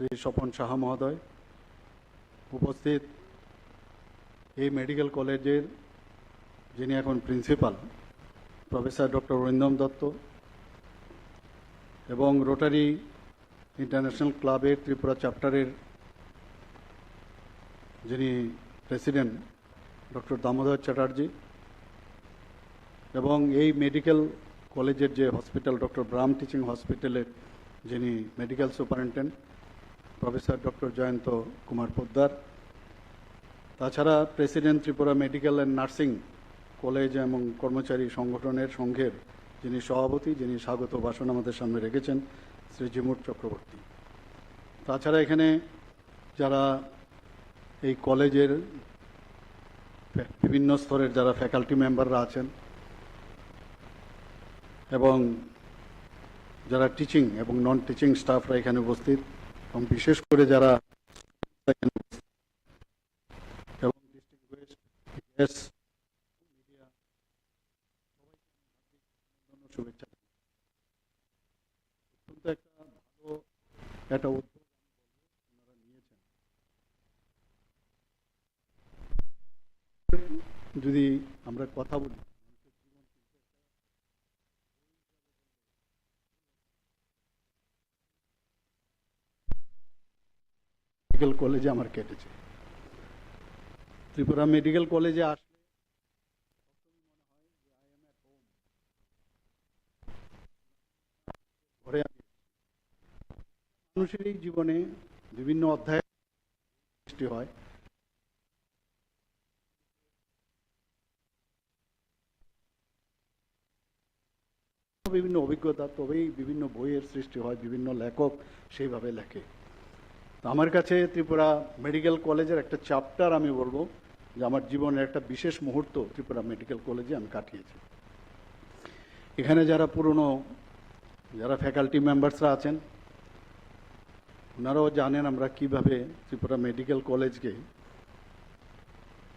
শ্রী স্বপন সাহা মহোদয়, উপস্থিত এই মেডিকেল কলেজের যিনি এখন principal professor doctor Arindam Dutta এবং রোটারি ইন্টারন্যাশনাল ক্লাবের ত্রিপুরা চ্যাপ্টারের যিনি প্রেসিডেন্ট ডক্টর দামোদর চ্যাটার্জি এবং এই মেডিকেল কলেজের যে হসপিটাল ডক্টর ব্রাম টিচিং হসপিটালের যিনি medical superintendent professor doctor Jayanta Kumar Poddar, তাছাড়া president Tripura medical and nursing college এবং কর্মচারী সংগঠনের সংঘের যিনি সভাপতি, যিনি স্বাগত ভাষণ আমাদের সামনে রেখেছেন শ্রী জিমুর চক্রবর্তী। তাছাড়া এখানে যারা এই কলেজের বিভিন্ন স্তরের যারা ফ্যাকাল্টি মেম্বাররা আছেন এবং যারা টিচিং এবং নন টিচিং স্টাফরা এখানে উপস্থিত, এবং বিশেষ করে যারা এবং শুভেচ্ছা। অত্যন্ত একটা ভালো একটা উদ্যোগ ওনারা নিয়েছেন। যদি আমরা কথা বলি, মেডিকেল কলেজে আমার কেটেছে। ত্রিপুরা মেডিকেল কলেজে আসলে ঘরে মানুষের এই জীবনে বিভিন্ন অধ্যায় সৃষ্টি হয়। বিভিন্ন অভিজ্ঞতা, তবেই বিভিন্ন বইয়ের সৃষ্টি হয়, বিভিন্ন লেখক সেইভাবে লেখে। তো আমার কাছে ত্রিপুরা মেডিকেল কলেজের একটা চ্যাপ্টার আমি বলবো যে আমার জীবনের একটা বিশেষ মুহূর্ত ত্রিপুরা মেডিকেল কলেজে আমি কাটিয়েছি। এখানে যারা পুরনো যারা ফ্যাকাল্টি মেম্বার্সরা আছেন ওনারাও জানেন আমরা কিভাবে ত্রিপুরা মেডিকেল কলেজকে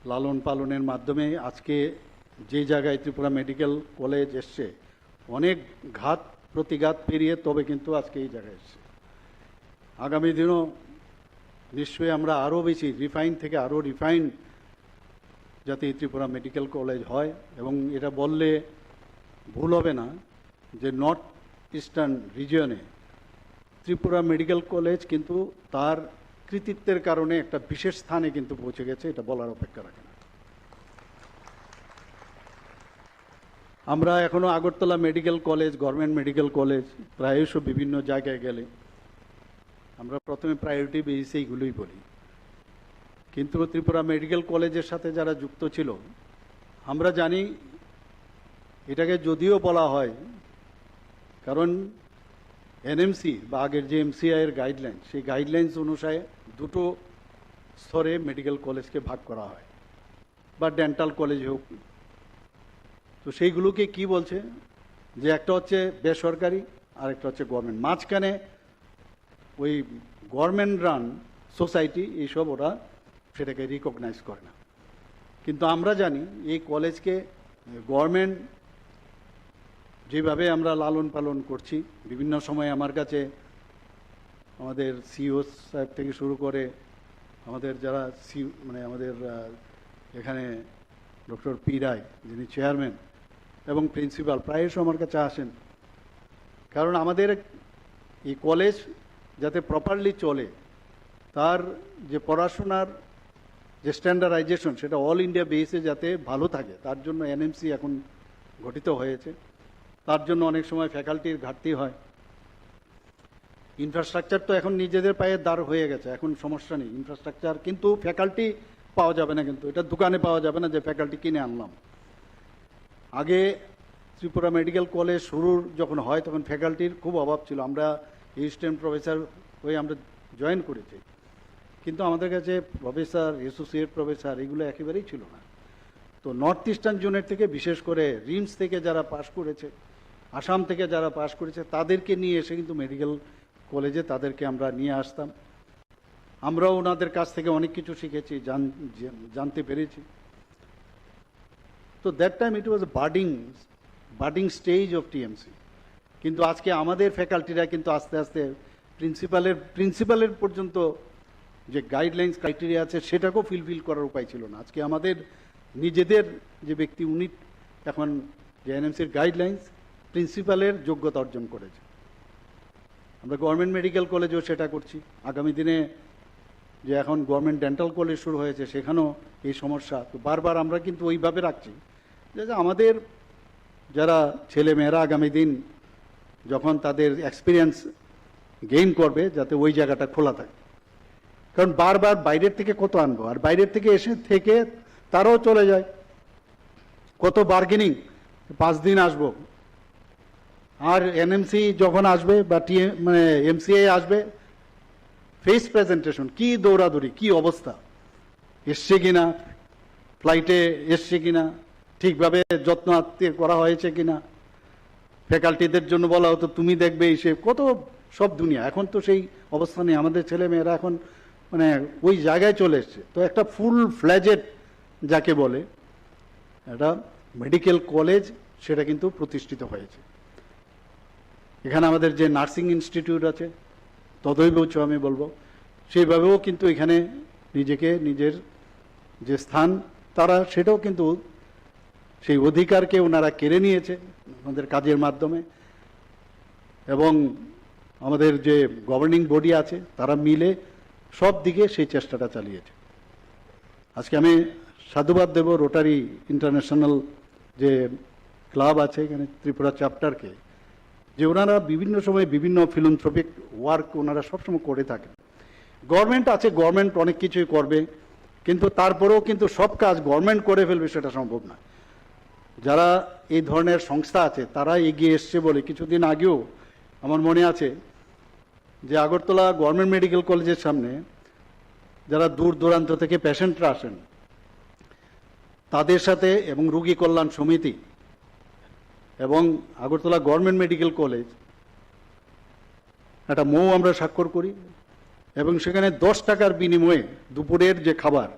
লালন পালনের মাধ্যমে আজকে যে জায়গায় ত্রিপুরা মেডিকেল কলেজ এসছে, অনেক ঘাত প্রতিঘাত পেরিয়ে তবে কিন্তু আজকে এই জায়গায় এসছে। আগামী দিনও নিশ্চয়ই আমরা আরও বেশি রিফাইন থেকে আরও রিফাইন যাতে ত্রিপুরা মেডিকেল কলেজ হয়। এবং এটা বললে ভুল হবে না যে নর্থ ইস্টার্ন রিজিয়নে ত্রিপুরা মেডিকেল কলেজ কিন্তু তার কৃতিত্বের কারণে একটা বিশেষ স্থানে কিন্তু পৌঁছে গেছে, এটা বলার অপেক্ষা রাখে না। আমরা এখনও Agartala medical college, government medical college প্রায়শ বিভিন্ন জায়গায় গেলে আমরা প্রথমে প্রায়োরিটি বেসিসে এইগুলোই বলি, কিন্তু ত্রিপুরা মেডিকেল কলেজের সাথে যারা যুক্ত ছিল আমরা জানি এটাকে যদিও বলা হয়, কারণ এনএমসি বা আগের যে এমসিআইয়ের গাইডলাইন, সেই গাইডলাইন্স অনুসারে দুটো স্তরে মেডিকেল কলেজকে ভাগ করা হয়, বা ডেন্টাল কলেজ হোক। তো সেইগুলোকে কি বলছে যে একটা হচ্ছে বেসরকারি আর একটা হচ্ছে গভর্নমেন্ট। মাঝখানে ওই গভর্নমেন্ট রান সোসাইটি এইসব ওরা সেটাকে রিকগনাইজ করে না। কিন্তু আমরা জানি এই কলেজকে গভর্নমেন্ট যেভাবে আমরা লালন পালন করছি, বিভিন্ন সময় আমার কাছে আমাদের সিও সাহেব থেকে শুরু করে আমাদের যারা আমাদের এখানে ডক্টর পি রায় যিনি চেয়ারম্যান এবং প্রিন্সিপাল প্রায়শ আমার কাছে আসেন, কারণ আমাদের এই কলেজ যাতে প্রপারলি চলে, তার যে পড়াশোনার যে স্ট্যান্ডার্ডাইজেশন সেটা অল ইন্ডিয়া বেসে যাতে ভালো থাকে, তার জন্য এনএমসি এখন গঠিত হয়েছে। তার জন্য অনেক সময় ফ্যাকাল্টির ঘাটতি হয়। ইনফ্রাস্ট্রাকচার তো এখন নিজেদের পায়ে দাঁড় হয়ে গেছে, এখন সমস্যা নেই ইনফ্রাস্ট্রাকচার, কিন্তু ফ্যাকাল্টি পাওয়া যাবে না, কিন্তু এটা দোকানে পাওয়া যাবে না যে ফ্যাকাল্টি কিনে আনলাম। আগে ত্রিপুরা মেডিকেল কলেজ শুরুর যখন হয় তখন ফ্যাকাল্টির খুব অভাব ছিল। আমরা অ্যাসিস্ট্যান্ট প্রফেসর হয়ে আমরা জয়েন করেছি, কিন্তু আমাদের কাছে প্রফেসর, অ্যাসোসিয়েট প্রফেসর এগুলো একেবারেই ছিল না। তো নর্থ ইস্টার্ন জোনের থেকে, বিশেষ করে রিমস থেকে যারা পাশ করেছে, আসাম থেকে যারা পাশ করেছে, তাদেরকে নিয়ে এসে কিন্তু মেডিকেল কলেজে তাদেরকে আমরা নিয়ে আসতাম। আমরাও ওনাদের কাছ থেকে অনেক কিছু শিখেছি, জানতে পেরেছি। তো that time it was birding stage of TMC. কিন্তু আজকে আমাদের ফ্যাকাল্টিরা কিন্তু আস্তে আস্তে প্রিন্সিপালের পর্যন্ত যে গাইডলাইন্স ক্রাইটেরিয়া আছে সেটাকেও ফিলফিল করার উপায় ছিল না। আজকে আমাদের নিজেদের যে ব্যক্তি উনি এখন যে এনএমসির গাইডলাইন্স প্রিন্সিপালের যোগ্যতা অর্জন করেছে। আমরা গভর্নমেন্ট মেডিকেল কলেজেও সেটা করছি। আগামী দিনে যে এখন গভর্নমেন্ট ডেন্টাল কলেজ শুরু হয়েছে সেখানেও এই সমস্যা, তো বারবার আমরা কিন্তু ওইভাবে রাখছি যে আমাদের যারা ছেলে মেয়েরা আগামী দিন যখন তাদের এক্সপিরিয়েন্স গেইন করবে যাতে ওই জায়গাটা খোলা থাকে। কারণ বারবার বাইরের থেকে কত আনবো, আর বাইরের থেকে এসে থেকে তারাও চলে যায়, কত বার্গেনিং, 5 দিন আসবো, আর এনএমসি যখন আসবে বা মানে এমসিআই আসবে, ফেস প্রেজেন্টেশন, কি দৌড়াদৌড়ি, কি অবস্থা, এসছে কিনা, ফ্লাইটে এসছে কিনা, ঠিকভাবে যত্ন আত্মীয় করা হয়েছে কিনা, ফ্যাকাল্টিদের জন্য বলা হতো তুমি দেখবে এসে, কত সব দুনিয়া। এখন তো সেই অবস্থা নেই, আমাদের ছেলে মেয়েরা এখন মানে ওই জায়গায় চলে এসছে। তো একটা ফুল ফ্ল্যাজেড যাকে বলে একটা মেডিকেল কলেজ সেটা কিন্তু প্রতিষ্ঠিত হয়েছে। এখানে আমাদের যে নার্সিং ইনস্টিটিউট আছে তদৈব উচ্চ আমি বলবো, সেইভাবেও কিন্তু এখানে নিজেকে নিজের যে স্থান তারা সেটাও কিন্তু সেই অধিকারকে ওনারা কেড়ে নিয়েছে আমাদের কাজের মাধ্যমে। এবং আমাদের যে গভর্নিং বডি আছে তারা মিলে সব দিকে সেই চেষ্টাটা চালিয়েছে। আজকে আমি সাধুবাদ দেব রোটারি ইন্টারন্যাশনাল যে ক্লাব আছে এখানে ত্রিপুরা চ্যাপ্টারকে, যে ওনারা বিভিন্ন সময় বিভিন্ন ফিলান্থ্রপিক ওয়ার্ক ওনারা সবসময় করে থাকেন। গভর্নমেন্ট আছে, গভর্নমেন্ট অনেক কিছুই করবে, কিন্তু তারপরেও কিন্তু সব কাজ গভর্নমেন্ট করে ফেলবে সেটা সম্ভব না। যারা এই ধরনের সংস্থা আছে তারা এগিয়ে এসছে বলে কিছুদিন আগেও আমার মনে আছে যে আগরতলা গভর্নমেন্ট মেডিকেল কলেজের সামনে যারা দূর দূরান্ত থেকে পেশেন্টরা আসেন তাদের সাথে এবং রোগী কল্যাণ সমিতি এবং আগরতলা গভর্নমেন্ট মেডিকেল কলেজ একটা মৌ আমরা স্বাক্ষর করি, এবং সেখানে 10 টাকার বিনিময়ে দুপুরের যে খাবার,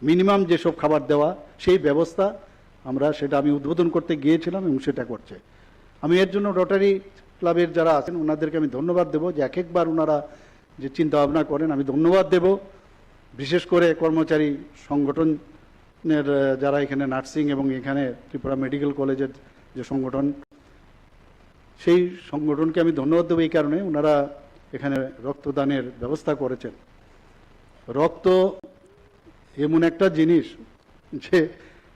মিনিমাম যেসব খাবার দেওয়া সেই ব্যবস্থা আমরা, সেটা আমি উদ্বোধন করতে গিয়েছিলাম এবং সেটা করছে। আমি এর জন্য রোটারি ক্লাবের যারা আছেন ওনাদেরকে আমি ধন্যবাদ দেব যে এক একবার ওনারা যে চিন্তা ভাবনা করেন, আমি ধন্যবাদ দেব। বিশেষ করে কর্মচারী সংগঠনের যারা এখানে নার্সিং এবং এখানে ত্রিপুরা মেডিকেল কলেজের যে সংগঠন, সেই সংগঠনকে আমি ধন্যবাদ দেবো এই কারণে ওনারা এখানে রক্তদানের ব্যবস্থা করেছেন। রক্ত এমন একটা জিনিস যে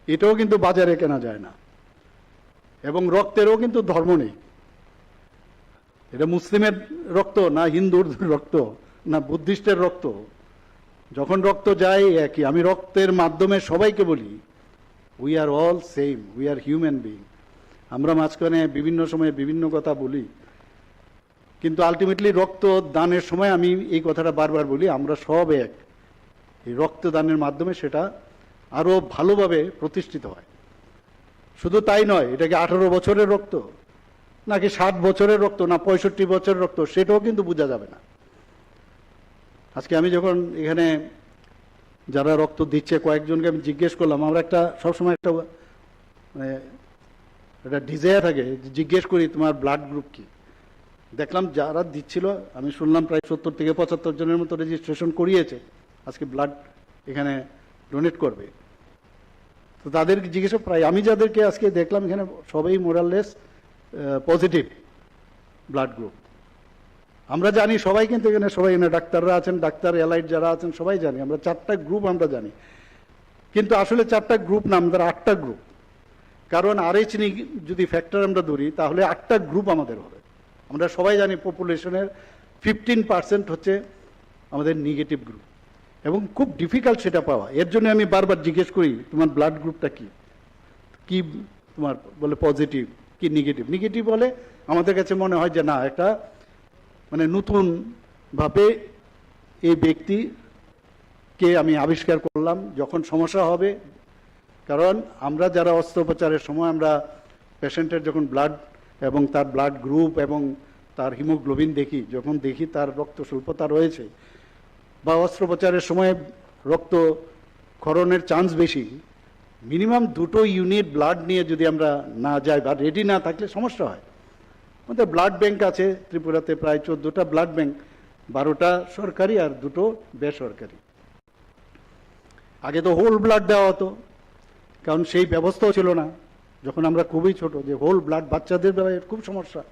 এটাও কিন্তু বাজারে কেনা যায় না, এবং রক্তেরও কিন্তু ধর্ম নেই। এটা মুসলিমের রক্ত না হিন্দুর রক্ত না বুদ্ধিস্টের রক্ত, যখন রক্ত যায় একই। আমি রক্তের মাধ্যমে সবাইকে বলি we are all same, we are human being. আমরা মাঝখানে বিভিন্ন সময়ে বিভিন্ন কথা বলি, কিন্তু আলটিমেটলি রক্ত দানের সময় আমি এই কথাটা বারবার বলি, আমরা সব এক। এই রক্তদানের মাধ্যমে সেটা আরো ভালোভাবে প্রতিষ্ঠিত হয়। শুধু তাই নয়, এটাকে 18 বছরের রক্ত নাকি 60 বছরের রক্ত না 65 বছরের রক্ত সেটাও কিন্তু বোঝা যাবে না। আজকে আমি যখন এখানে যারা রক্ত দিচ্ছে কয়েকজনকে আমি জিজ্ঞেস করলাম, আমরা একটা সবসময় একটা মানে একটা ডিজায়ার থাকে, জিজ্ঞেস করি তোমার ব্লাড গ্রুপ কি। দেখলাম যারা দিচ্ছিল, আমি শুনলাম প্রায় 70 থেকে 75 জনের মতো রেজিস্ট্রেশন করিয়েছে, আজকে ব্লাড এখানে ডোনেট করবে। তো তাদেরকে জিজ্ঞেস প্রায় আমি যাদেরকে আজকে দেখলাম এখানে সবাই মোরাললেস পজিটিভ ব্লাড গ্রুপ। আমরা জানি সবাই, কিন্তু এখানে সবাই এখানে ডাক্তাররা আছেন, ডাক্তার এলাইট যারা আছেন সবাই জানি, আমরা 4টা গ্রুপ আমরা জানি, কিন্তু আসলে 4টা গ্রুপ না, আমাদের 8টা গ্রুপ। কারণ RH যদি ফ্যাক্টর আমরা ধরি তাহলে 8টা গ্রুপ আমাদের হবে। আমরা সবাই জানি পপুলেশনের 15% হচ্ছে আমাদের নেগেটিভ গ্রুপ, এবং খুব ডিফিকাল্ট সেটা পাওয়া। এর জন্য আমি বারবার জিজ্ঞেস করি তোমার ব্লাড গ্রুপটা কি, কি তোমার বলে পজিটিভ কি নেগেটিভ। নেগেটিভ বলে আমাদের কাছে মনে হয় যে না, একটা মানে নতুন ভাবে এই ব্যক্তিকে আমি আবিষ্কার করলাম, যখন সমস্যা হবে। কারণ আমরা যারা অস্ত্রোপচারের সময় আমরা পেশেন্টের যখন ব্লাড এবং তার ব্লাড গ্রুপ এবং তার হিমোগ্লোবিন দেখি, যখন দেখি তার রক্ত স্বল্পতা রয়েছে বা অস্ত্রোপচারের সময় রক্ত ক্ষরণের চান্স বেশি, মিনিমাম 2টো ইউনিট ব্লাড নিয়ে যদি আমরা না যাই বা রেডি না থাকলে সমস্যা হয়। আমাদের ব্লাড ব্যাংক আছে ত্রিপুরাতে প্রায় 14টা ব্লাড ব্যাংক, 12টা সরকারি আর 2টো বেসরকারি। আগে তো হোল ব্লাড দেওয়া হতো, কারণ সেই ব্যবস্থাও ছিল না যখন আমরা খুবই ছোট, যে হোল ব্লাড বাচ্চাদের বেলায় খুব সমস্যা।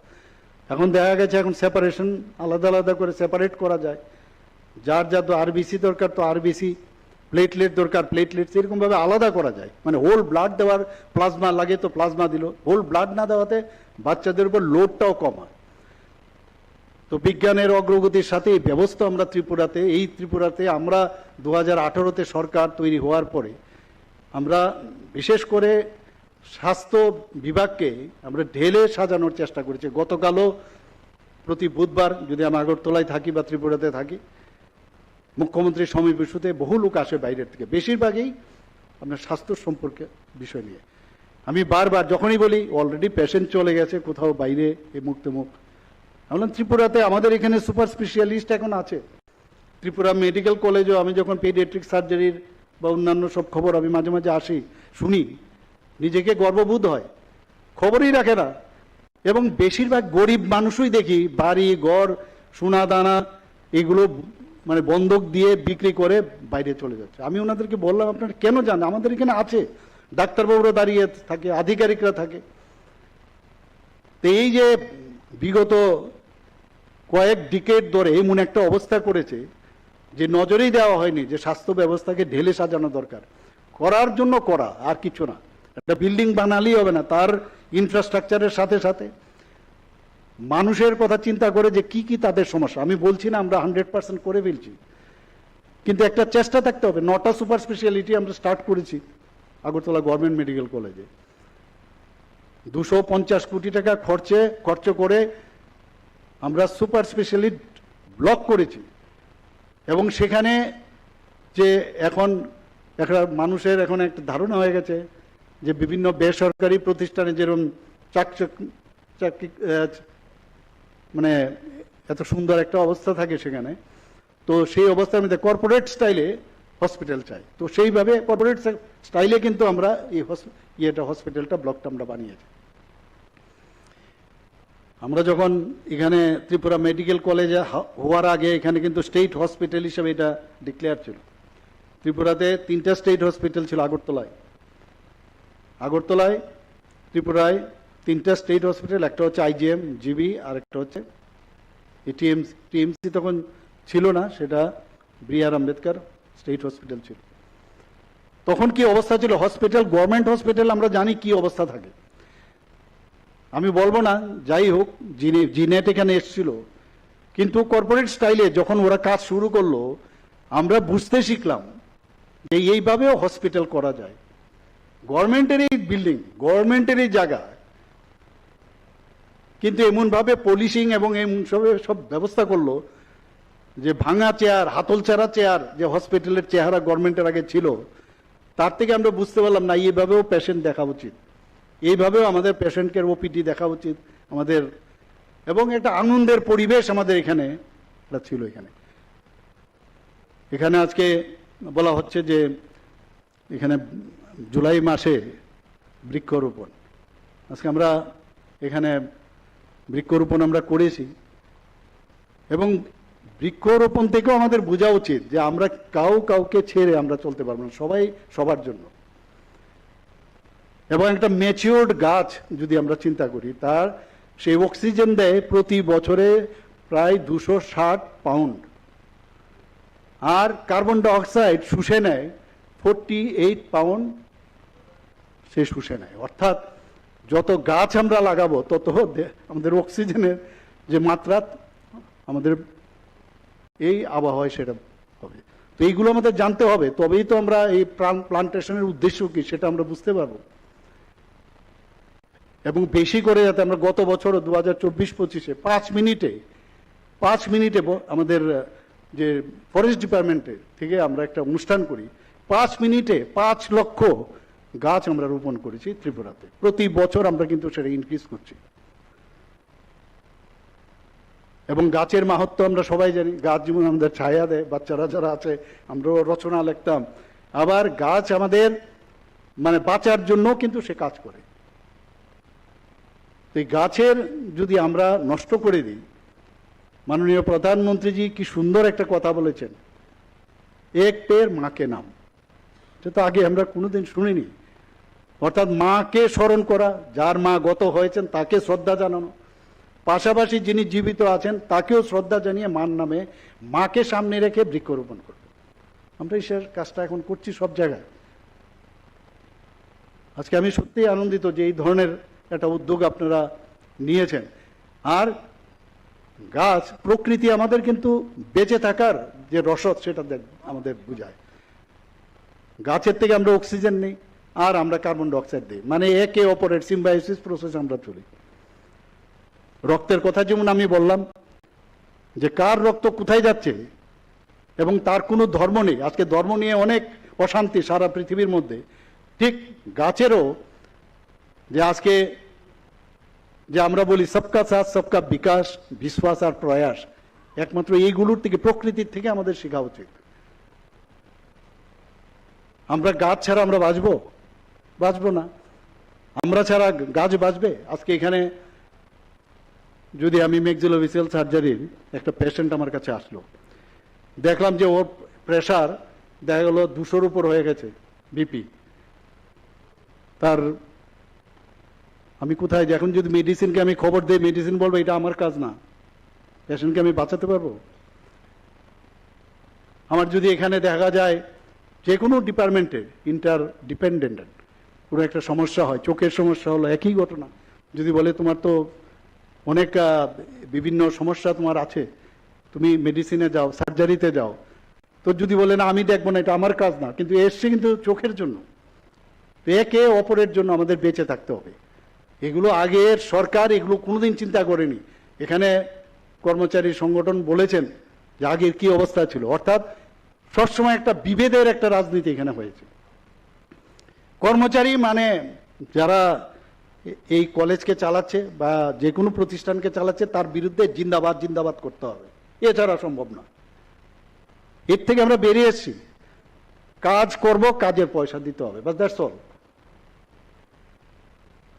এখন দেখা গেছে এখন সেপারেশন, আলাদা আলাদা করে সেপারেট করা যায়। যার যা তো আরবিসি দরকার তো আরবিসি, প্লেটলেট দরকার প্লেটলেটস, এরকমভাবে আলাদা করা যায়। মানে হোল ব্লাড দেওয়ার, প্লাজমা লাগে তো প্লাজমা দিল, হোল ব্লাড না দেওয়াতে বাচ্চাদের উপর লোডটাও কম হয়। তো বিজ্ঞানের অগ্রগতির সাথে এই ব্যবস্থা আমরা ত্রিপুরাতে আমরা 2018-তে সরকার তৈরি হওয়ার পরে আমরা বিশেষ করে স্বাস্থ্য বিভাগকে আমরা ঢেলে সাজানোর চেষ্টা করেছি। গতকালও প্রতি বুধবার, যদি আমি আগরতলায় থাকি বা ত্রিপুরাতে থাকি, মুখ্যমন্ত্রীর সমাবেশতে বহু লোক আসে বাইরের থেকে, বেশিরভাগই আপনার স্বাস্থ্য সম্পর্কে বিষয় নিয়ে। আমি বারবার যখনই বলি অলরেডি পেশেন্ট চলে গেছে কোথাও বাইরে, এই মুহূর্তে আমরা ত্রিপুরাতে আমাদের এখানে সুপার স্পেশালিস্ট এখন আছে। ত্রিপুরা মেডিকেল কলেজেও আমি যখন পেডিয়াট্রিক সার্জারির বা অন্যান্য সব খবর আমি মাঝে মাঝে আসি, শুনি, নিজেকে গর্ববোধ হয়। খবরই রাখে না, এবং বেশিরভাগ গরিব মানুষই দেখি বাড়ি ঘর সোনা দানা এগুলো মানে বন্ধক দিয়ে বিক্রি করে বাইরে চলে যাচ্ছে। আমি ওনাদেরকে বললাম, আপনারা কেন যান? আমাদের এখানে আছে, ডাক্তারবাবুরা দাঁড়িয়ে থাকে, আধিকারিকরা থাকে। তো এই যে বিগত কয়েক ডিকেড ধরে এমন একটা অবস্থা করেছে যে নজরেই দেওয়া হয়নি যে স্বাস্থ্য ব্যবস্থাকে ঢেলে সাজানো দরকার, করার জন্য করা, আর কিছু না। একটা বিল্ডিং বানালেই হবে না, তার ইনফ্রাস্ট্রাকচারের সাথে সাথে মানুষের কথা চিন্তা করে যে কি কি তাদের সমস্যা। আমি বলছি না আমরা 100% করে ফেলছি, কিন্তু একটা চেষ্টা থাকতে হবে। 9টা সুপার স্পেশালিটি আমরা স্টার্ট করেছি আগরতলা গভর্নমেন্ট মেডিকেল কলেজে। 250 কোটি টাকা খরচ করে আমরা সুপার স্পেশালিটি ব্লক করেছি। এবং সেখানে যে এখন একটা মানুষের এখন একটা ধারণা হয়ে গেছে যে বিভিন্ন বেসরকারি প্রতিষ্ঠানে যেরকম চাকরি মানে এত সুন্দর একটা অবস্থা থাকে সেখানে, তো সেই অবস্থার মধ্যে কর্পোরেট স্টাইলে হসপিটাল চাই। তো সেইভাবে কর্পোরেট স্টাইলে কিন্তু আমরা এই হসপিটালটা ব্লকটা আমরা বানিয়েছি। আমরা যখন এখানে ত্রিপুরা মেডিকেল কলেজে হওয়ার আগে এখানে কিন্তু স্টেট হসপিটাল হিসেবে এটা ডিক্লেয়ার ছিল। ত্রিপুরাতে 3টা স্টেট হসপিটাল ছিল আগরতলায় ত্রিপুরায় 3টা স্টেট হসপিটাল, একটা হচ্ছে IGM জিবি, আর একটা হচ্ছে টিএমসি তখন ছিল না, সেটা BR আম্বেদকর স্টেট হসপিটাল ছিল। তখন কি অবস্থা ছিল হসপিটাল, গভর্নমেন্ট হসপিটাল আমরা জানি কি অবস্থা থাকে। আমি বলবো না, যাই হোক, জিনেট এখানে এসেছিল, কিন্তু কর্পোরেট স্টাইলে যখন ওরা কাজ শুরু করলো আমরা বুঝতে শিখলাম যে এইভাবেও হসপিটাল করা যায়। গভর্নমেন্টের এই বিল্ডিং, গভর্নমেন্টের এই জায়গা, কিন্তু এমনভাবে পলিশিং এবং সব ব্যবস্থা করলো যে ভাঙা চেয়ার, হাতলছাড়া চেয়ার, যে হসপিটালের চেহারা গভর্নমেন্টের আগে ছিল, তার থেকে আমরা বুঝতে পারলাম না এইভাবেও পেশেন্ট দেখা উচিত, এইভাবেও আমাদের পেশেন্টকে ওপিডি দেখা উচিত আমাদের। এবং একটা আনন্দের পরিবেশ আমাদের এখানে ছিল। এখানে আজকে বলা হচ্ছে যে এখানে জুলাই মাসে বৃক্ষরোপণ, আজকে আমরা এখানে বৃক্ষরোপণ আমরা করেছি। এবং বৃক্ষরোপণ থেকেও আমাদের বোঝা উচিত যে আমরা কাউকে ছেড়ে আমরা চলতে পারবো না, সবাই সবার জন্য। এবং একটা ম্যাচিওর্ড গাছ যদি আমরা চিন্তা করি, তার সেই অক্সিজেন দেয় প্রতি বছরে প্রায় 260 পাউন্ড, আর কার্বন ডাইঅক্সাইড শুষে নেয় 48 পাউন্ড সে শুষে নেয়। অর্থাৎ যত গাছ আমরা লাগাবো তত আমাদের অক্সিজেনের যে মাত্রা আমাদের এই আবহাওয়ায় সেটা হবে। তো এইগুলো আমাদের জানতে হবে, তবেই তো আমরা এই প্লান্টেশনের উদ্দেশ্য কি সেটা আমরা বুঝতে পারবো। এবং বেশি করে যাতে আমরা গত বছর 2024-25-এ 5 মিনিটে আমাদের যে ফরেস্ট ডিপার্টমেন্টের থেকে আমরা একটা অনুষ্ঠান করি, 5 মিনিটে 5 লক্ষ গাছ আমরা রোপণ করেছি ত্রিপুরাতে। প্রতি বছর আমরা কিন্তু সেটা ইনক্রিজ করছি। এবং গাছের মাহাত্ম্য আমরা সবাই জানি, গাছ যেমন আমাদের ছায়া দেয়, বাচ্চারা যারা আছে আমরাও রচনা লিখতাম, আবার গাছ আমাদের মানে বাঁচার জন্য কিন্তু সে কাজ করে। এই গাছের যদি আমরা নষ্ট করে দিই, মাননীয় প্রধানমন্ত্রীজি কি সুন্দর একটা কথা বলেছেন, এক পের মাকে নাম। এটা তো আগে আমরা কোনোদিন শুনিনি। অর্থাৎ মাকে স্মরণ করা, যার মা গত হয়েছেন তাকে শ্রদ্ধা জানানো, পাশাপাশি যিনি জীবিত আছেন তাকেও শ্রদ্ধা জানিয়ে মার নামে মাকে সামনে রেখে বৃক্ষরোপণ করবে। আমরা এই কাজটা এখন করছি সব জায়গায়। আজকে আমি সত্যিই আনন্দিত যে এই ধরনের একটা উদ্যোগ আপনারা নিয়েছেন। আর গাছ, প্রকৃতি আমাদের কিন্তু বেঁচে থাকার যে রসদ সেটা আমাদের বুঝায়। গাছের থেকে আমরা অক্সিজেন নিই আর আমরা কার্বন ডাইঅক্সাইড দিই, মানে একে অপরের সিম্বায়োসিস প্রসেস আমরা চলি। রক্তের কথা যেমন আমি বললাম যে কার রক্ত কোথায় যাচ্ছে এবং তার কোনো ধর্ম নেই। আজকে ধর্ম নিয়ে অনেক অশান্তি সারা পৃথিবীর মধ্যে, ঠিক গাছেরও যে আজকে যে আমরা বলি সবকা সাথ সবকা বিকাশ, বিশ্বাস আর প্রয়াস, একমাত্র এইগুলোর থেকে, প্রকৃতির থেকে আমাদের শেখা উচিত। আমরা গাছ ছাড়া আমরা বাঁচবো না। আমরা ছাড়া গাছ বাঁচবে? আজকে এখানে যদি আমি ম্যাক্সিলোফেসিয়াল সার্জারির একটা পেশেন্ট আমার কাছে আসলো, দেখলাম যে ওর প্রেশার দেখা গেল 200-র উপর হয়ে গেছে, বিপি। তার আমি কোথায় যে এখন যদি মেডিসিনকে আমি খবর দিই, মেডিসিন বলবো এটা আমার কাজ না, পেশেন্টকে আমি বাঁচাতে পারবো? আমার যদি এখানে দেখা যায় যে কোনো ডিপার্টমেন্টে ইন্টারডিপেন্ডেন্ট কোনো একটা সমস্যা হয়, চোখের সমস্যা হলো, একই ঘটনা। যদি বলে তোমার তো অনেক বিভিন্ন সমস্যা তোমার আছে, তুমি মেডিসিনে যাও, সার্জারিতে যাও, তো যদি বলে না আমি দেখবো না, এটা আমার কাজ না, কিন্তু এসছে কিন্তু চোখের জন্য। একে অপরের জন্য আমাদের বেঁচে থাকতে হবে। এগুলো আগের সরকার এগুলো কোনোদিন চিন্তা করেনি। এখানে কর্মচারী সংগঠন বলেছেন যে আগের কি অবস্থা ছিল, অর্থাৎ সবসময় একটা বিভেদের একটা রাজনীতি এখানে হয়েছে। কর্মচারী মানে যারা এই কলেজকে চালাচ্ছে বা যে কোনো প্রতিষ্ঠানকে চালাচ্ছে তার বিরুদ্ধে জিন্দাবাদ জিন্দাবাদ করতে হবে, এছাড়া সম্ভব না। এর থেকে আমরা বেরিয়ে এসেছি, কাজ করব, কাজের পয়সা দিতে হবে, বাস দ্যাটস অল।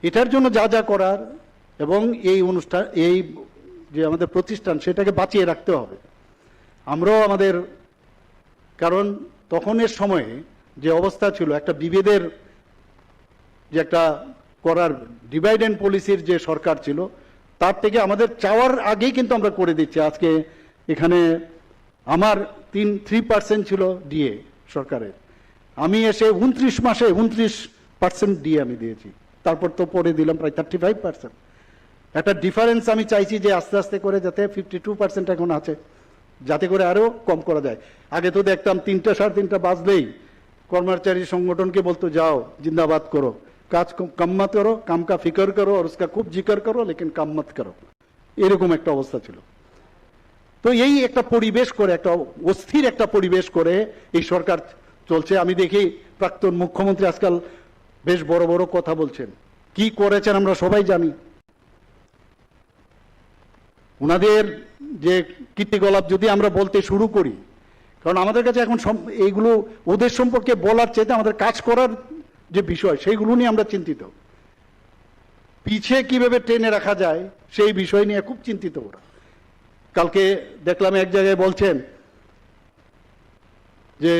এটার জন্য যা যা করার এবং এই অনুষ্ঠান, এই যে আমাদের প্রতিষ্ঠান সেটাকে বাঁচিয়ে রাখতে হবে। আমরাও আমাদের, কারণ তখনের সময়ে যে অবস্থা ছিল, একটা বিভেদের যে একটা করার ডিভাইড অ্যান্ড পলিসির যে সরকার ছিল, তার থেকে আমাদের চাওয়ার আগেই কিন্তু আমরা করে দিচ্ছি। আজকে এখানে আমার 3% ছিল ডিএ সরকারের, আমি এসে 29 মাসে 29% ডিএ আমি দিয়েছি, তারপর তো পরে দিলাম প্রায় 35%। একটা ডিফারেন্স আমি চাইছি যে আস্তে আস্তে করে যাতে 52% এখন আছে, যাতে করে আরো কম করা যায়। আগে তো দেখতাম 3টা 3:30 বাজলেই কর্মচারী সংগঠনকে বলতো যাও জিন্দাবাদ করো, কাজ কম মত করো, কাম কা ফিকর করো আর उसका খুব জিকর করো লেকিন কাম মত করো, এরকম একটা অবস্থা ছিল। তো এই একটা পরিবেশ করে, একটা অস্থির একটা পরিবেশ করে এই সরকার চলছে। আমি দেখি প্রাক্তন মুখ্যমন্ত্রী আজকাল বেশ বড় বড় কথা বলছেন, কি করেছেন আমরা সবাই জানি। ওনাদের যে কীর্তিকলাপ যদি আমরা বলতে শুরু করি, কারণ আমাদের কাছে এখন এইগুলো ওদের সম্পর্কে বলার চাইতে আমাদের কাজ করার যে বিষয় সেইগুলো নিয়ে আমরা চিন্তিত। পিছে কিভাবে টেনে রাখা যায় সেই বিষয় নিয়ে খুব চিন্তিত ওরা। কালকে দেখলাম এক জায়গায় বলছেন যে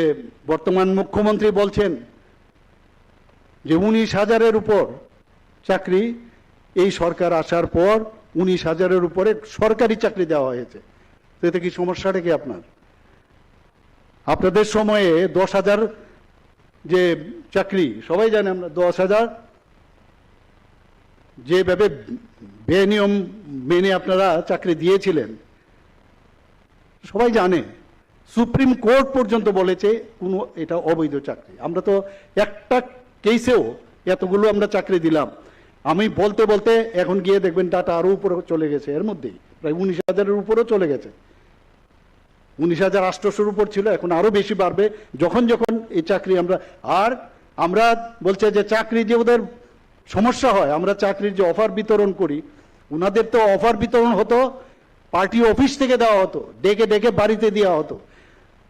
বর্তমান মুখ্যমন্ত্রী বলছেন যে 19,000-এর উপর চাকরি এই সরকার আসার পর 19,000-এর উপরে সরকারি চাকরি দেওয়া হয়েছে। তো এতে কি সমস্যাটা কি আপনার? আপনাদের সময়ে 10,000 যে চাকরি, সবাই জানে আমরা 10,000 যেভাবে বেনিয়ম মেনে আপনারা চাকরি দিয়েছিলেন সবাই জানে। সুপ্রিম কোর্ট পর্যন্ত বলেছে কোনো এটা অবৈধ চাকরি। আমরা তো একটা কেসেও এতগুলো আমরা চাকরি দিলাম, আমি বলতে বলতে এখন গিয়ে দেখবেন ডাটা আরো উপরে চলে গেছে, এর মধ্যেই প্রায় 19,000-এর উপরেও চলে গেছে। 19,800-এর উপর ছিল, এখন আরো বেশি বাড়বে যখন যখন এই চাকরি আমরা বলছে যে চাকরি যে ওদের সমস্যা হয়, আমরা চাকরির যে অফার বিতরণ করি, ওনাদের তো অফার বিতরণ হতো পার্টি অফিস থেকে দেওয়া হতো, ডেকে ডেকে বাড়িতে দেওয়া হতো।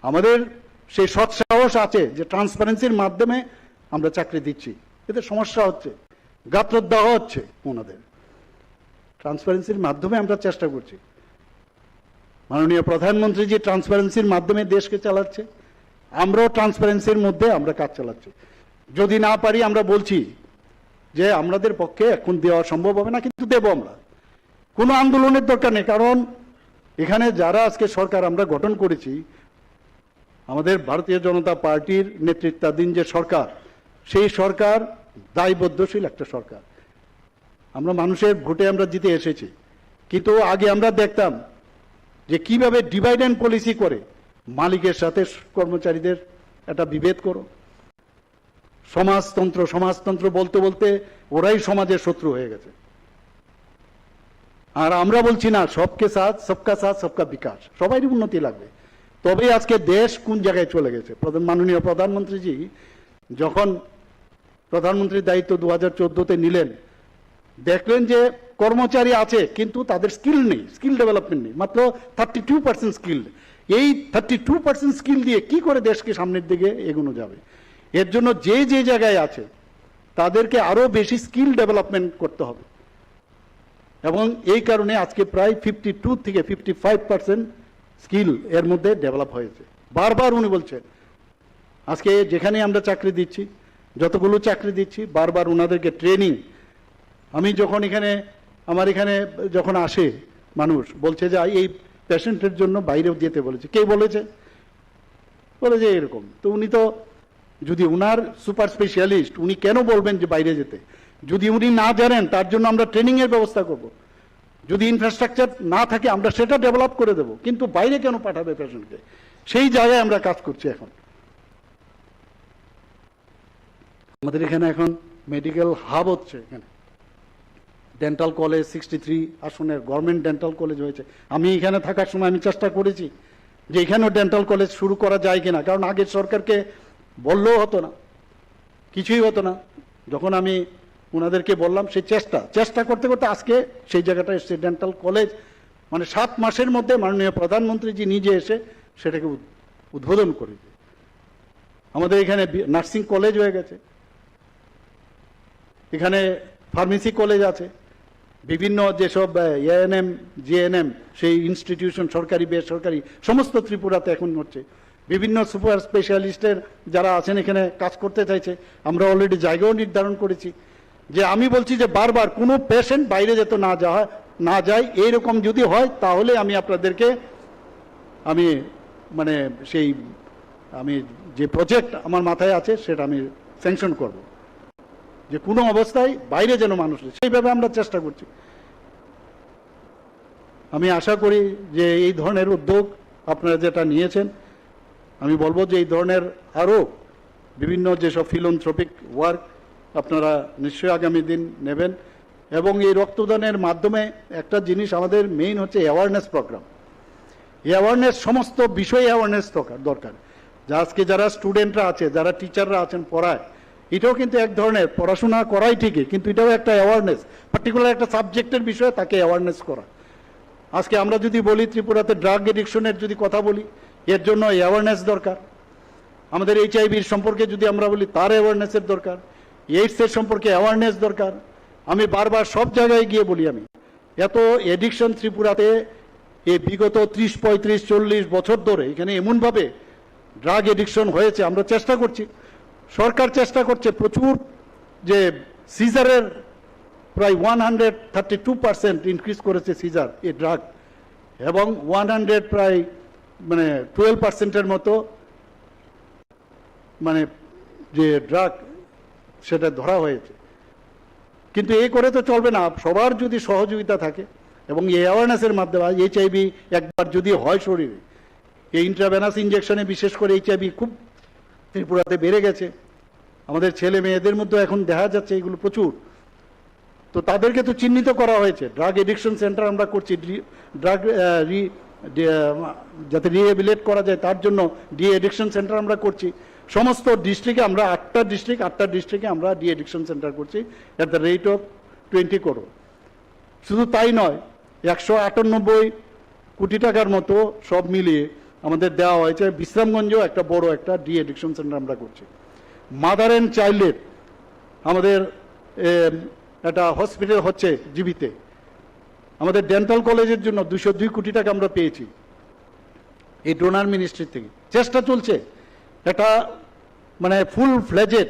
আমাদের সেই সৎসাহস আছে যে ট্রান্সপারেন্সির মাধ্যমে আমরা চাকরি দিচ্ছি, এতে সমস্যা হচ্ছে, গাত্রদাহ হচ্ছে ওনাদের। ট্রান্সপারেন্সির মাধ্যমে আমরা চেষ্টা করছি। মাননীয় প্রধানমন্ত্রী যে ট্রান্সপারেন্সির মাধ্যমে দেশকে চালাচ্ছে, আমরাও ট্রান্সপারেন্সির মধ্যে আমরা কাজ চালাচ্ছি। যদি না পারি আমরা বলছি যে আমাদের পক্ষে এখন দেওয়া সম্ভব হবে না, কিন্তু দেব আমরা। কোনো আন্দোলনের দরকার নেই, কারণ এখানে যারা আজকে সরকার আমরা গঠন করেছি, আমাদের ভারতীয় জনতা পার্টির নেতৃত্বাধীন যে সরকার, সেই সরকার দায়বদ্ধশীল একটা সরকার। আমরা মানুষের ভোটে আমরা জিতে এসেছি, কিন্তু আগে আমরা দেখতাম যে কিভাবে ডিভাইড অ্যান্ড পলিসি করে মালিকের সাথে কর্মচারীদের একটা বিভেদ করো, সমাজতন্ত্র বলতে বলতে ওরাই সমাজের শত্রু হয়ে গেছে। আর আমরা বলছি না সবকে সাথ সবকা বিকাশ, সবারই উন্নতি লাগবে, তবে আজকে দেশ কোন জায়গায় চলে গেছে। মাননীয় প্রধানমন্ত্রীজি যখন প্রধানমন্ত্রীর দায়িত্ব 2014-তে নিলেন, দেখলেন যে কর্মচারী আছে কিন্তু তাদের স্কিল নেই, স্কিল ডেভেলপমেন্ট নেই, মাত্র 32% স্কিল। এই 32% স্কিল দিয়ে কি করে দেশকে সামনের দিকে এগোনো যাবে? এর জন্য যে যে জায়গায় আছে তাদেরকে আরো বেশি স্কিল ডেভেলপমেন্ট করতে হবে, এবং এই কারণে আজকে প্রায় 52 থেকে 55% স্কিল এর মধ্যে ডেভেলপ হয়েছে। বারবার উনি বলছেন, আজকে যেখানে আমরা চাকরি দিচ্ছি, যতগুলো চাকরি দিচ্ছি, বারবার ওনাদেরকে ট্রেনিং। আমি যখন আমার এখানে যখন আসে মানুষ বলছে যে এই পেশেন্টের জন্য বাইরেও যেতে বলেছে, কে বলেছে? বলে যে এরকম। তো উনি তো, যদি উনার সুপার স্পেশালিস্ট, উনি কেন বলবেন যে বাইরে যেতে? যদি উনি না জানেন, তার জন্য আমরা ট্রেনিং এর ব্যবস্থা করব। যদি ইনফ্রাস্ট্রাকচার না থাকে আমরা সেটা ডেভেলপ করে দেব, কিন্তু বাইরে কেন পাঠাবে পেশেন্টকে? সেই জায়গায় আমরা কাজ করছি। এখন আমাদের এখানে এখন মেডিকেল হাব হচ্ছে, এখানে ডেন্টাল কলেজ 63 আসনের গভর্নমেন্ট ডেন্টাল কলেজ হয়েছে। আমি এখানে থাকার সময় আমি চেষ্টা করেছি যে এখানেও ডেন্টাল কলেজ শুরু করা যায় কিনা, কারণ আগের সরকারকে বললেও হতো না, কিছুই হতো না। যখন আমি ওনাদেরকে বললাম, সেই চেষ্টা করতে করতে আজকে সেই জায়গাটা এসছে, ডেন্টাল কলেজ। মানে 7 মাসের মধ্যে মাননীয় প্রধানমন্ত্রীজি নিজে এসে সেটাকে উদ্বোধন করে দিয়ে, আমাদের এখানে নার্সিং কলেজ হয়ে গেছে, এখানে ফার্মেসি কলেজ আছে, বিভিন্ন যেসব এএনএম জিএনএম সেই ইনস্টিটিউশন সরকারি বেসরকারি সমস্ত ত্রিপুরাতে এখন হচ্ছে। বিভিন্ন সুপার স্পেশালিস্টের যারা আছেন এখানে কাজ করতে চাইছে, আমরা অলরেডি জায়গাও নির্ধারণ করেছি। যে আমি বলছি যে বারবার কোনো পেশেন্ট বাইরে যেতে না যায়, এইরকম যদি হয় তাহলে আমি আপনাদেরকে মানে আমি যে প্রজেক্ট আমার মাথায় আছে সেটা আমি স্যাংশন করব, যে কোনো অবস্থায় বাইরে যেন মানুষ, সেইভাবে আমরা চেষ্টা করছি। আমি আশা করি যে এই ধরনের উদ্যোগ আপনারা যেটা নিয়েছেন, আমি বলবো যে এই ধরনের আরও বিভিন্ন যেসব ফিলান্থ্রপিক ওয়ার্ক আপনারা নিশ্চয়ই আগামী দিন নেবেন। এবং এই রক্তদানের মাধ্যমে একটা জিনিস আমাদের মেইন হচ্ছে অ্যাওয়ারনেস প্রোগ্রাম। এই অ্যাওয়ারনেস, সমস্ত বিষয়ে অ্যাওয়ারনেস দরকার। আজকে যারা স্টুডেন্টরা আছে, যারা টিচাররা আছেন পড়ায়, এটাও কিন্তু এক ধরনের পড়াশোনা করাই ঠিকই, কিন্তু এটাও একটা অ্যাওয়ারনেস, পার্টিকুলার একটা সাবজেক্টের বিষয়ে তাকে অ্যাওয়ারনেস করা। আজকে আমরা যদি বলি ত্রিপুরাতে ড্রাগ এডিকশনের যদি কথা বলি, এর জন্য অ্যাওয়ারনেস দরকার। আমাদের HIV-র সম্পর্কে যদি আমরা বলি, তার অ্যাওয়ারনেসের দরকার। এইডসের সম্পর্কে অ্যাওয়ারনেস দরকার। আমি বারবার সব জায়গায় গিয়ে বলি, আমি এত এডিকশন ত্রিপুরাতে এই বিগত 30, 35, 40 বছর ধরে এখানে এমনভাবে ড্রাগ এডিকশন হয়েছে। আমরা চেষ্টা করছি, সরকার চেষ্টা করছে প্রচুর, যে সিজারের প্রায় 132% ইনক্রিজ করেছে সিজার এই ড্রাগ, এবং 100 প্রায় 12%-এর মতো যে ড্রাগ সেটা ধরা হয়েছে। কিন্তু এই করে তো চলবে না, সবার যদি সহযোগিতা থাকে এবং এই অ্যাওয়ারনেসের মাধ্যমে। HIV একবার যদি হয় শরীরে, এই ইন্ট্রাভেনাস ইঞ্জেকশনে বিশেষ করে HIV খুব ত্রিপুরাতে বেড়ে গেছে। আমাদের ছেলে মেয়েদের মধ্যে এখন দেখা যাচ্ছে এগুলো প্রচুর। তো তাদেরকে তো চিহ্নিত করা হয়েছে, ড্রাগ এডিকশন সেন্টার আমরা করছি, ড্রাগ যাতে রিহেবিলিট করা যায় তার জন্য ডি এডিকশন সেন্টার আমরা করছি। সমস্ত ডিস্ট্রিক্টে আমরা 8টা ডিস্ট্রিক্টে আমরা ডি এডিকশন সেন্টার করছি at the rate of 20 crore। শুধু তাই নয়, 198 কোটি টাকার মতো সব মিলিয়ে আমাদের দেওয়া হয়েছে। বিশ্রামগঞ্জেও একটা বড় একটা ডি এডিকশন সেন্টার আমরা করছি। মাদার অ্যান্ড চাইল্ডের আমাদের একটা হসপিটাল হচ্ছে জীবিতে। আমাদের ডেন্টাল কলেজের জন্য 202 কোটি টাকা আমরা পেয়েছি, এই ডোনার মিনিস্ট্রি থেকে চেষ্টা চলছে একটা মানে ফুল ফ্লেজেড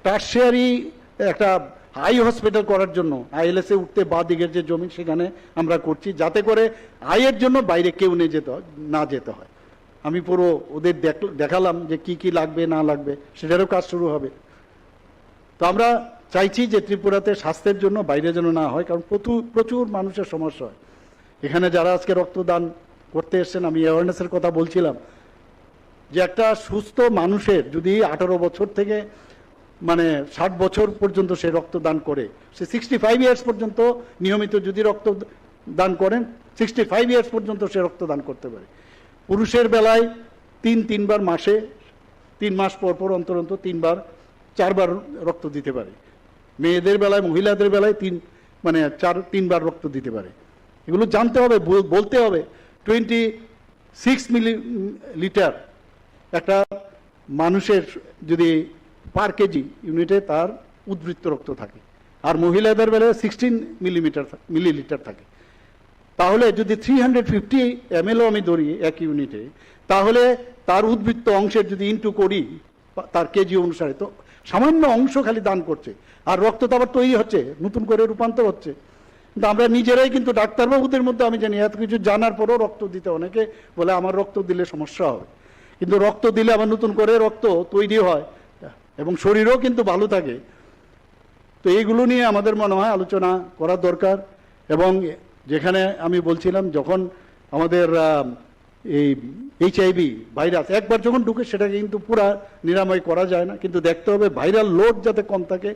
টার্সিয়ারি একটা হাই হসপিটাল করার জন্য আইএলএসে উঠতে বা দিকের যে জমি সেখানে আমরা করছি, যাতে করে আয়ের জন্য বাইরে কেউ না যেতে হয়। আমি পুরো ওদের দেখালাম যে কি কি লাগবে না লাগবে, সেটারও কাজ শুরু হবে। তো আমরা চাইছি যে ত্রিপুরাতে স্বাস্থ্যের জন্য বাইরে যেন না হয়, কারণ প্রচুর মানুষের সমস্যা হয়। এখানে যারা আজকে রক্তদান করতে এসছেন, আমি অ্যাওয়ারনেসের কথা বলছিলাম যে একটা সুস্থ মানুষের যদি 18 বছর থেকে মানে 60 বছর পর্যন্ত সে রক্তদান করে, সে 65 ইয়ার্স পর্যন্ত নিয়মিত যদি রক্তদান করেন 65 ইয়ার্স পর্যন্ত সে রক্তদান করতে পারে। পুরুষের বেলায় তিনবার মাসে 3 মাস পর অন্তর 4বার রক্ত দিতে পারে। মেয়েদের বেলায়, মহিলাদের বেলায় 3বার রক্ত দিতে পারে। এগুলো জানতে হবে, বলতে হবে। 26 মিলিলিটার একটা মানুষের যদি পার কেজি ইউনিটে তার উদ্বৃত্ত রক্ত থাকে, আর মহিলাদের বেলায় 16 মিলিলিটার থাকে। তাহলে যদি 350 ml আমি ধরি এক ইউনিটে, তাহলে তার উদ্বৃত্ত অংশের যদি ইনটু করি তার কেজি অনুসারে, তো সামান্য অংশ খালি দান করছে, আর রক্ত তো আবার তৈরি হচ্ছে, নতুন করে রূপান্তর হচ্ছে। কিন্তু আমরা নিজেরাই কিন্তু ডাক্তারবাবুদের মধ্যে আমি জানি এত কিছু জানার পরেও রক্ত দিতে অনেকে বলে আমার রক্ত দিলে সমস্যা হবে, কিন্তু রক্ত দিলে আবার নতুন করে রক্ত তৈরি হয় এবং শরীরও কিন্তু ভালো থাকে। তো এইগুলো নিয়ে আমাদের মনে হয় আলোচনা করা দরকার। এবং যেখানে আমি বলছিলাম যখন আমাদের এই HIV ভাইরাস একবার যখন ঢুকে সেটাকে কিন্তু পুরা নিরাময় করা যায় না, কিন্তু দেখতে হবে ভাইরাল লোড যাতে কম থাকে,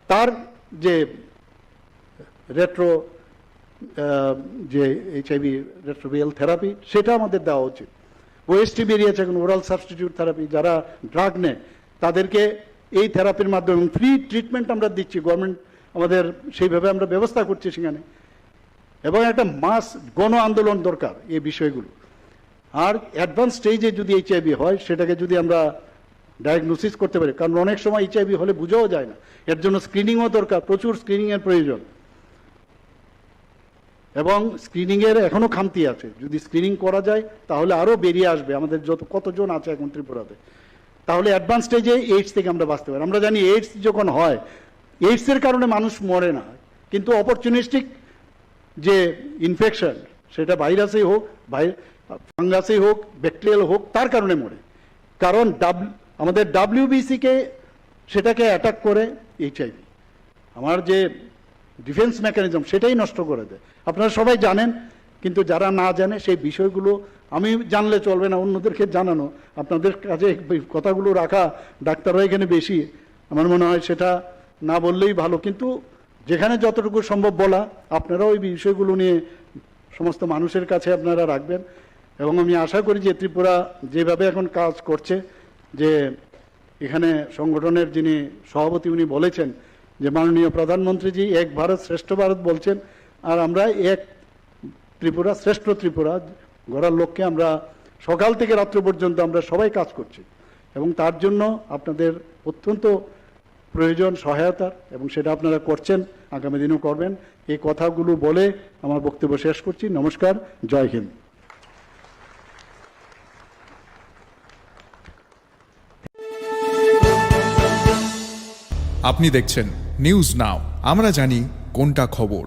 তার যে যে HIV রেট্রোভিয়াল থেরাপি সেটা আমাদের দেওয়া উচিত। ওএসটি বেরিয়েছে এখন, ওরাল সাবস্টিটিউট থেরাপি, যারা ড্রাগ নেয় তাদেরকে এই থেরাপির মাধ্যমে ফ্রি ট্রিটমেন্ট আমরা দিচ্ছি, গভর্নমেন্ট আমাদের সেইভাবে আমরা ব্যবস্থা করছি সেখানে। এবং একটা মাস গণ আন্দোলন দরকার এই বিষয়গুলো। আর অ্যাডভান্স স্টেজে যদি HIV হয় সেটাকে যদি আমরা ডায়াগনোসিস করতে পারি, কারণ অনেক সময় HIV হলে বোঝাও যায় না, এর জন্য স্ক্রিনিংও দরকার, প্রচুর স্ক্রিনিংয়ের প্রয়োজন। এবং স্ক্রিনিংয়ের এখনো খামতি আছে, যদি স্ক্রিনিং করা যায় তাহলে আরও বেরিয়ে আসবে আমাদের কতজন আছে এখন ত্রিপুরাতে, তাহলে অ্যাডভান্স স্টেজে এইডস থেকে আমরা বাঁচতে পারি। আমরা জানি এইডস যখন হয়, এইডসের কারণে মানুষ মরে না, কিন্তু অপরচুনিস্টিক যে ইনফেকশন, সেটা ভাইরাসেই হোক, ফাঙ্গাসেই হোক, ব্যাকটেরিয়াল হোক, তার কারণে মরে। কারণ আমাদের WBC-কে সেটাকে অ্যাটাক করে HIV, আমার যে ডিফেন্স মেকানিজম সেটাই নষ্ট করে দেয়। আপনারা সবাই জানেন, কিন্তু যারা না জানে সেই বিষয়গুলো আমি জানলে চলবে না, অন্যদেরকে জানানো, আপনাদের কাছে কথাগুলো রাখা, ডাক্তাররা এখানে বেশি, আমার মনে হয় সেটা না বললেই ভালো। কিন্তু যেখানে যতটুকু সম্ভব বলা, আপনারাও ওই বিষয়গুলো নিয়ে সমস্ত মানুষের কাছে আপনারা রাখবেন। এবং আমি আশা করি যে ত্রিপুরা যেভাবে এখন কাজ করছে, যে এখানে সংগঠনের যিনি সভাপতি উনি বলেছেন যে মাননীয় প্রধানমন্ত্রীজি এক ভারত শ্রেষ্ঠ ভারত বলছেন, আর আমরা এক ত্রিপুরা শ্রেষ্ঠ ত্রিপুরা গড়ার লক্ষ্যে আমরা সকাল থেকে রাত্র পর্যন্ত আমরা সবাই কাজ করছি। এবং তার জন্য আপনাদের অত্যন্ত প্রয়োজন সহায়তার, এবং সেটা আপনারা করছেন, আগামী দিনও করবেন। এই কথাগুলো বলে আমার বক্তব্য শেষ করছি। নমস্কার, জয় হিন্দ। আপনি দেখছেন নিউজ নাও, আমরা জানি কোনটা খবর।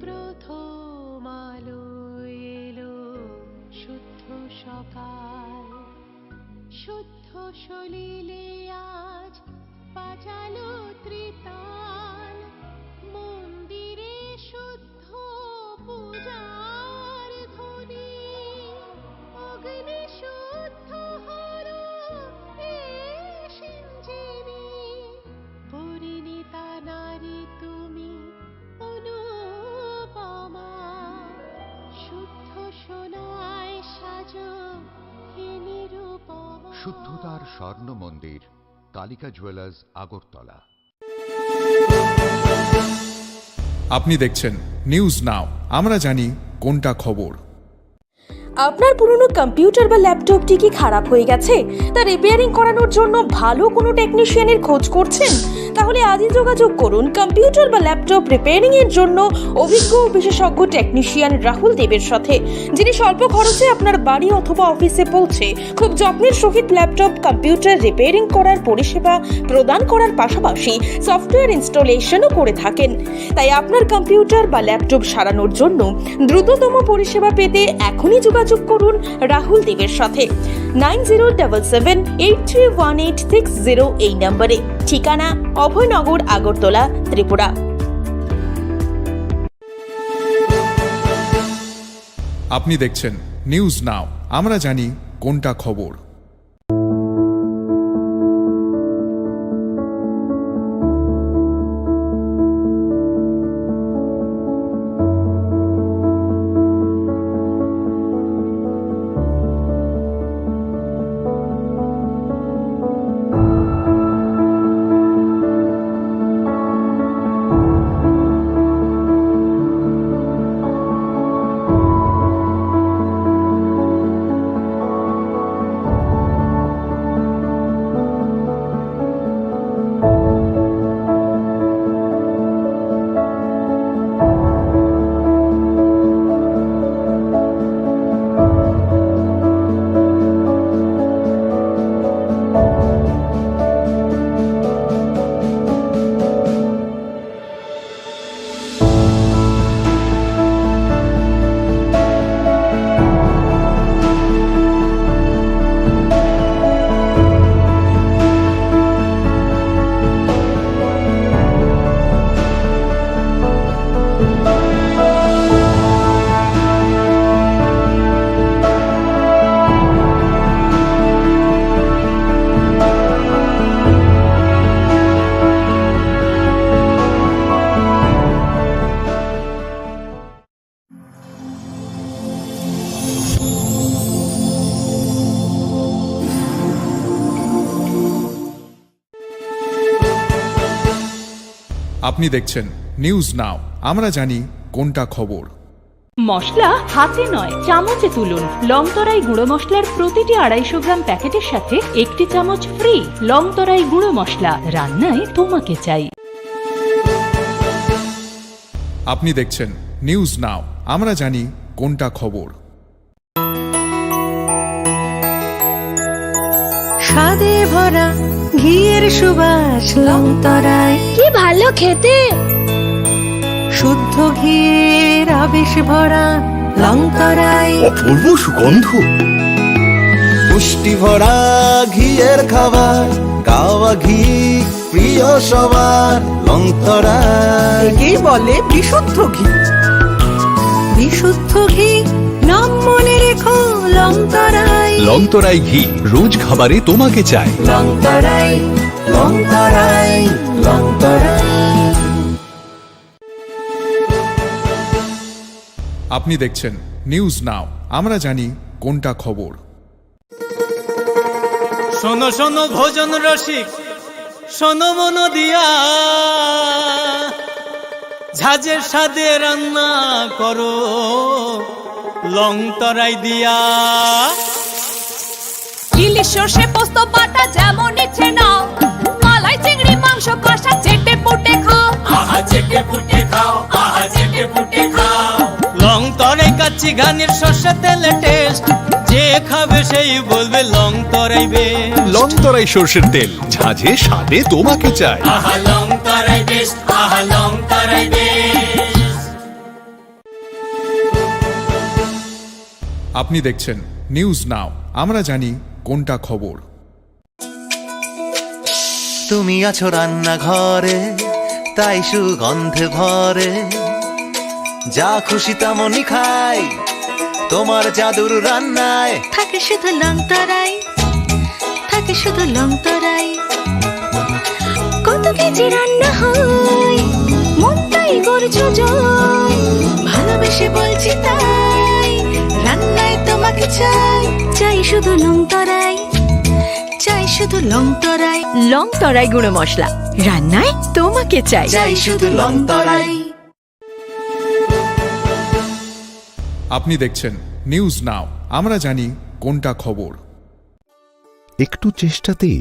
প্রথম আলো এলো, শুদ্ধ সকাল, শুদ্ধ সলিলে আজ বাজালো ত্রিতাল, মন্দিরে শুদ্ধ পূজার ধ্বনি, অগ্নি শুদ্ধ হলো পরিণীতা নারী তুমি অনুপমা, শুদ্ধ সোনায় সাজো হে নিরুপমা। শুদ্ধতার স্বর্ণ মন্দির, কালিকা জুয়েলার্স, আগরতলা। আপনি দেখছেন নিউজ নাও, আমরা জানি কোনটা খবর। আপনার পুরনো কম্পিউটার বা ল্যাপটপটি কি খারাপ হয়ে গেছে? তা রিপেয়ারিং করানোর জন্য ভালো কোনো টেকনিশিয়ানের খোঁজ করছেন? তাহলে আজই যোগাযোগ করুন কম্পিউটার বা ল্যাপটপ রিপেয়ারিং এর জন্য অভিজ্ঞ ও বিশেষজ্ঞ টেকনিশিয়ান রাহুল দেবের সাথে, যিনি স্বল্প খরচে আপনার বাড়ি অথবা অফিসে পৌঁছে খুব যত্নের সহিত ল্যাপটপ কম্পিউটার রিপেয়ারিং করার পরিষেবা প্রদান করার পাশাপাশি সফটওয়্যার ইনস্টলেশনও করে থাকেন। তাই আপনার কম্পিউটার বা ল্যাপটপ সারানোর জন্য দ্রুততম পরিষেবা পেতে এখনই যোগাযোগ করুন রাহুল দেবের সাথে 9077783186 এই নম্বরে। ঠিকানা অভয়নগর, আগরতলা, ত্রিপুরা। আপনি দেখছেন নিউজ নাও, আমরা জানি কোনটা খবর। আপনি দেখছেন নিউজ নাও, আমরা জানি কোনটা খবর। মশলা হাতে নয় চামচে তুলুন। লংতরাই গুঁড়ো মশলার প্রতিটি 250 গ্রাম প্যাকেটের সাথে 1টি চামচ ফ্রি। লংতরাই গুঁড়ো মশলা, রান্নায় তোমাকে চাই। আপনি দেখছেন নিউজ নাও, আমরা জানি কোনটা খবর। স্বাদে ভরা ঘিয়ের সুবাস লংতরায়, কি ভালো খেতে। শুদ্ধ ঘিয়ের আবেশ ভরা লংতরায়, অপূর্ব সুগন্ধ, পুষ্টি ভরা ঘিয়ের খাবার, গাওয়া ঘি প্রিয় সবার লংতরায়। একেই বলে বিশুদ্ধ ঘি। বিশুদ্ধ ঘি নাম মনে রেখো লংতরায়। লংতরাই ঘি রোজ খাবারে তোমাকে চাই। লংতরায়, লংতরায়, লংতরায়। আপনি দেখছেন নিউজ নাও, আমরা জানি কোনটা খবর। শোনো শোনো ভোজন রসিক, শোনো মন দিয়া, ঝাঁঝের স্বাদে রান্না করো লংতরাই দিয়া। ইলিশ সর্ষে পোস্ত বাটা যেমন ইচ্ছে নাও, মালাই চিংড়ি মাংস কষা চেটে পুটে খাও। আহা চেটে পুটে খাও, আহা চেটে পুটে খাও। লংতরাই কাচ্চি ঘানির সর্ষে তেলে টেস্ট, যে খাবে সেই বলবে লংতরাই বেশ। লংতরাই সর্ষের তেল, ঝাঁঝে স্বাদে তোমাকে চাই। আহা লংতরাই বেশ, আহা লংতরাই বেশ। আপনি দেখছেন নিউজ নাও, আমরা জানি কোনটা খবর। তুমি আছো রান্নাঘরে, তাই সুগন্ধে ভরে, যা খুশি তেমনই খাই তোমার জাদুর রান্নায়। থাকে শুধু লংতরাই, থাকে শুধু লংতরাই। কত কেজি রান্না হয়, মনটাই করছো জয়। ভালোবেসে বলছি তাই, রান্নায় তোমাকে চাই। চাই শুধু লংতরাই, চাই শুধু লংতরাই। লংতরাই গুঁড়ো মশলা, রান্নায় তোমাকে চাই। চাই শুধু লংতরাই। আপনি দেখছেন নিউজ নাও, আমরা জানি কোনটা খবর। একটু চেষ্টাতেই